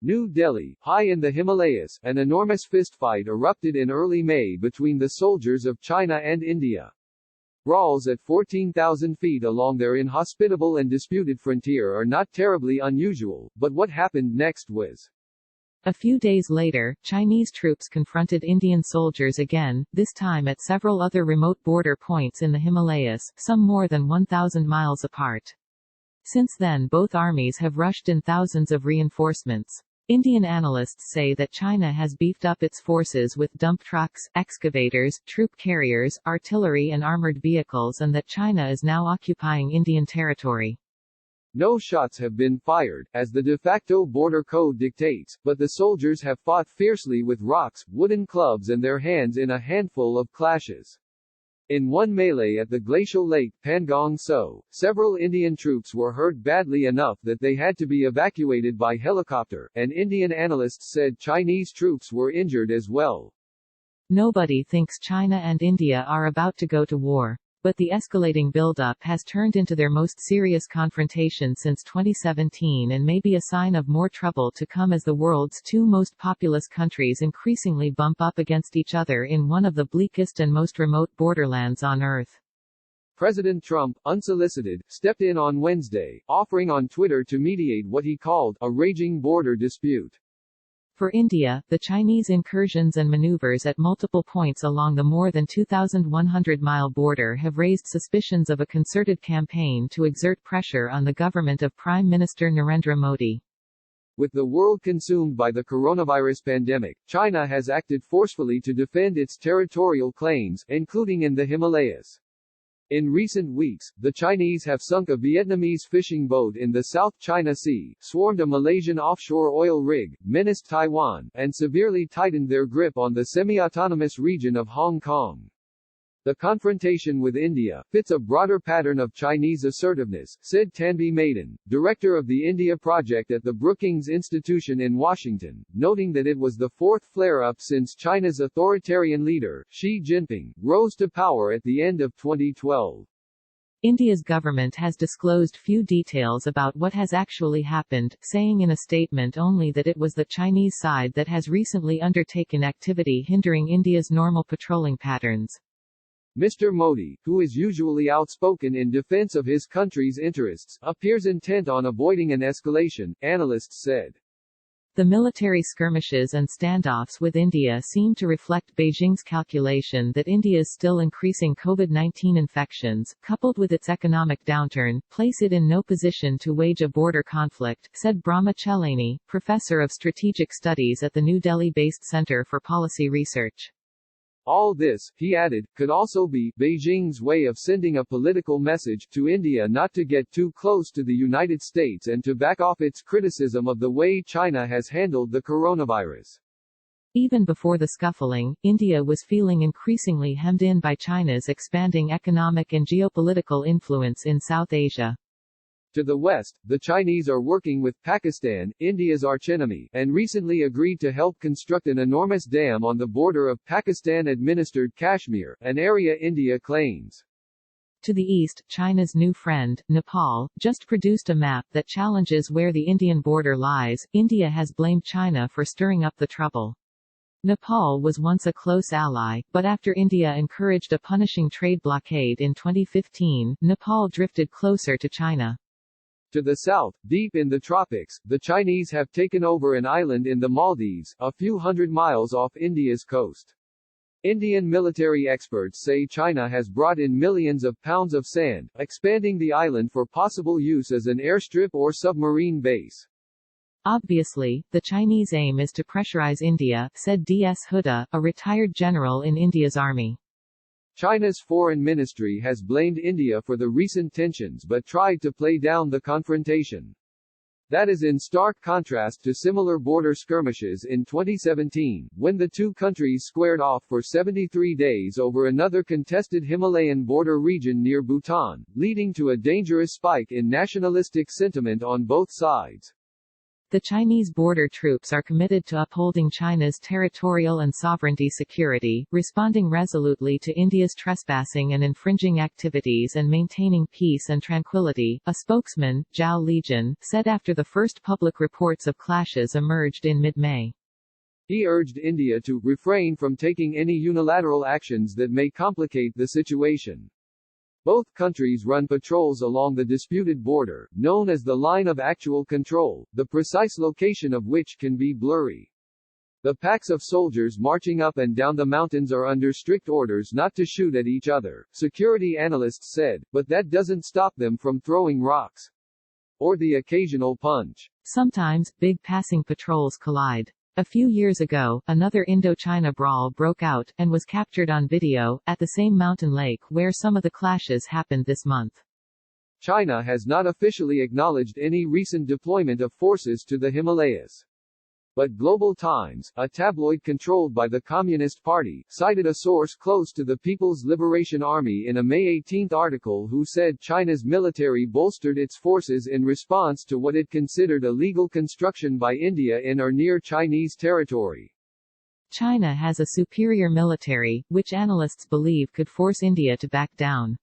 New Delhi, high in the Himalayas, an enormous fistfight erupted in early May between the soldiers of China and India. Brawls at 14,000 feet along their inhospitable and disputed frontier are not terribly unusual, but what happened next was. A few days later, Chinese troops confronted Indian soldiers again, this time at several other remote border points in the Himalayas, some more than 1,000 miles apart. Since then both armies have rushed in thousands of reinforcements. Indian analysts say that China has beefed up its forces with dump trucks, excavators, troop carriers, artillery and armored vehicles, and that China is now occupying Indian territory. No shots have been fired, as the de facto border code dictates, but the soldiers have fought fiercely with rocks, wooden clubs and their hands in a handful of clashes. In one melee at the glacial lake Pangong Tso, several Indian troops were hurt badly enough that they had to be evacuated by helicopter, and Indian analysts said Chinese troops were injured as well. Nobody thinks China and India are about to go to war. But the escalating buildup has turned into their most serious confrontation since 2017 and may be a sign of more trouble to come as the world's two most populous countries increasingly bump up against each other in one of the bleakest and most remote borderlands on Earth. President Trump, unsolicited, stepped in on Wednesday, offering on Twitter to mediate what he called a raging border dispute. For India, the Chinese incursions and maneuvers at multiple points along the more than 2,100-mile border have raised suspicions of a concerted campaign to exert pressure on the government of Prime Minister Narendra Modi. With the world consumed by the coronavirus pandemic, China has acted forcefully to defend its territorial claims, including in the Himalayas. In recent weeks, the Chinese have sunk a Vietnamese fishing boat in the South China Sea, swarmed a Malaysian offshore oil rig, menaced Taiwan, and severely tightened their grip on the semi-autonomous region of Hong Kong. The confrontation with India fits a broader pattern of Chinese assertiveness, said Tanvi Madan, director of the India Project at the Brookings Institution in Washington, noting that it was the fourth flare-up since China's authoritarian leader, Xi Jinping, rose to power at the end of 2012. India's government has disclosed few details about what has actually happened, saying in a statement only that it was the Chinese side that has recently undertaken activity hindering India's normal patrolling patterns. Mr. Modi, who is usually outspoken in defense of his country's interests, appears intent on avoiding an escalation, analysts said. The military skirmishes and standoffs with India seem to reflect Beijing's calculation that India's still increasing COVID-19 infections, coupled with its economic downturn, place it in no position to wage a border conflict, said Brahma Chelani, professor of strategic studies at the New Delhi-based Center for Policy Research. All this, he added, could also be Beijing's way of sending a political message to India not to get too close to the United States and to back off its criticism of the way China has handled the coronavirus. Even before the scuffling, India was feeling increasingly hemmed in by China's expanding economic and geopolitical influence in South Asia. To the west, the Chinese are working with Pakistan, India's archenemy, and recently agreed to help construct an enormous dam on the border of Pakistan-administered Kashmir, an area India claims. To the east, China's new friend, Nepal, just produced a map that challenges where the Indian border lies. India has blamed China for stirring up the trouble. Nepal was once a close ally, but after India encouraged a punishing trade blockade in 2015, Nepal drifted closer to China. To the south, deep in the tropics, the Chinese have taken over an island in the Maldives, a few hundred miles off India's coast. Indian military experts say China has brought in millions of pounds of sand, expanding the island for possible use as an airstrip or submarine base. Obviously, the Chinese aim is to pressurize India, said D.S. Huda, a retired general in India's army. China's foreign ministry has blamed India for the recent tensions but tried to play down the confrontation. That is in stark contrast to similar border skirmishes in 2017, when the two countries squared off for 73 days over another contested Himalayan border region near Bhutan, leading to a dangerous spike in nationalistic sentiment on both sides. The Chinese border troops are committed to upholding China's territorial and sovereignty security, responding resolutely to India's trespassing and infringing activities and maintaining peace and tranquility, a spokesman, Zhao Lijian, said after the first public reports of clashes emerged in mid-May. He urged India to refrain from taking any unilateral actions that may complicate the situation. Both countries run patrols along the disputed border, known as the line of actual control, the precise location of which can be blurry. The packs of soldiers marching up and down the mountains are under strict orders not to shoot at each other, security analysts said, but that doesn't stop them from throwing rocks. Or the occasional punch. Sometimes, big passing patrols collide. A few years ago, another Indochina brawl broke out, and was captured on video, at the same mountain lake where some of the clashes happened this month. China has not officially acknowledged any recent deployment of forces to the Himalayas. But Global Times, a tabloid controlled by the Communist Party, cited a source close to the People's Liberation Army in a May 18 article who said China's military bolstered its forces in response to what it considered illegal construction by India in or near Chinese territory. China has a superior military, which analysts believe could force India to back down.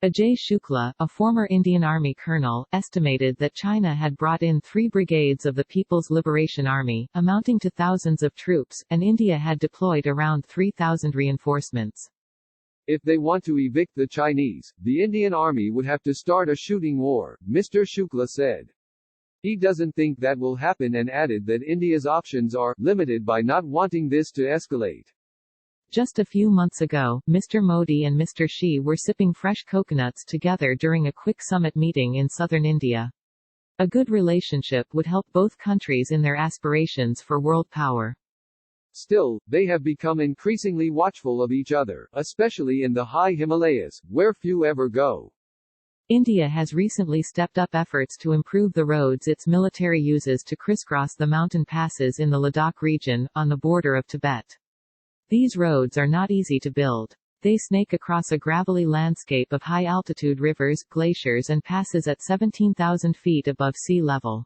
Ajay Shukla, a former Indian Army colonel, estimated that China had brought in 3 brigades of the People's Liberation Army, amounting to thousands of troops, and India had deployed around 3,000 reinforcements. If they want to evict the Chinese, the Indian Army would have to start a shooting war, Mr. Shukla said. He doesn't think that will happen and added that India's options are limited by not wanting this to escalate. Just a few months ago, Mr. Modi and Mr. Xi were sipping fresh coconuts together during a quick summit meeting in southern India. A good relationship would help both countries in their aspirations for world power. Still, they have become increasingly watchful of each other, especially in the high Himalayas, where few ever go. India has recently stepped up efforts to improve the roads its military uses to crisscross the mountain passes in the Ladakh region, on the border of Tibet. These roads are not easy to build. They snake across a gravelly landscape of high-altitude rivers, glaciers and passes at 17,000 feet above sea level.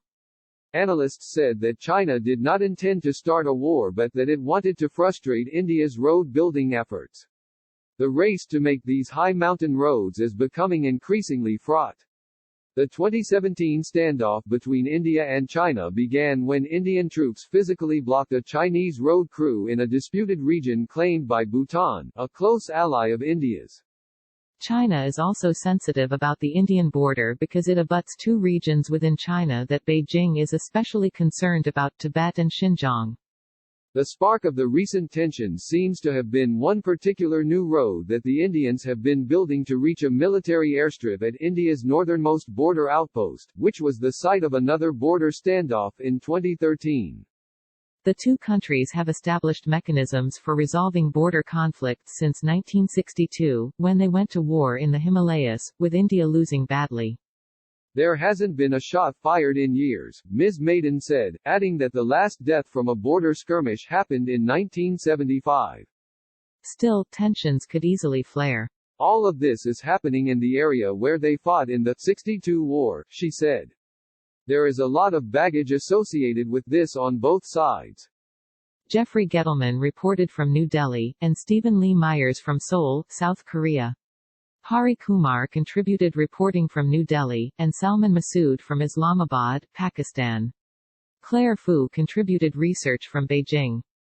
Analysts said that China did not intend to start a war but that it wanted to frustrate India's road-building efforts. The race to make these high mountain roads is becoming increasingly fraught. The 2017 standoff between India and China began when Indian troops physically blocked a Chinese road crew in a disputed region claimed by Bhutan, a close ally of India's. China is also sensitive about the Indian border because it abuts 2 regions within China that Beijing is especially concerned about, Tibet and Xinjiang. The spark of the recent tensions seems to have been one particular new road that the Indians have been building to reach a military airstrip at India's northernmost border outpost, which was the site of another border standoff in 2013. The 2 countries have established mechanisms for resolving border conflicts since 1962, when they went to war in the Himalayas, with India losing badly. There hasn't been a shot fired in years, Ms. Maiden said, adding that the last death from a border skirmish happened in 1975. Still, tensions could easily flare. All of this is happening in the area where they fought in the '62 war, she said. There is a lot of baggage associated with this on both sides. Jeffrey Gettleman reported from New Delhi, and Stephen Lee Myers from Seoul, South Korea. Hari Kumar contributed reporting from New Delhi, and Salman Masood from Islamabad, Pakistan. Claire Fu contributed research from Beijing.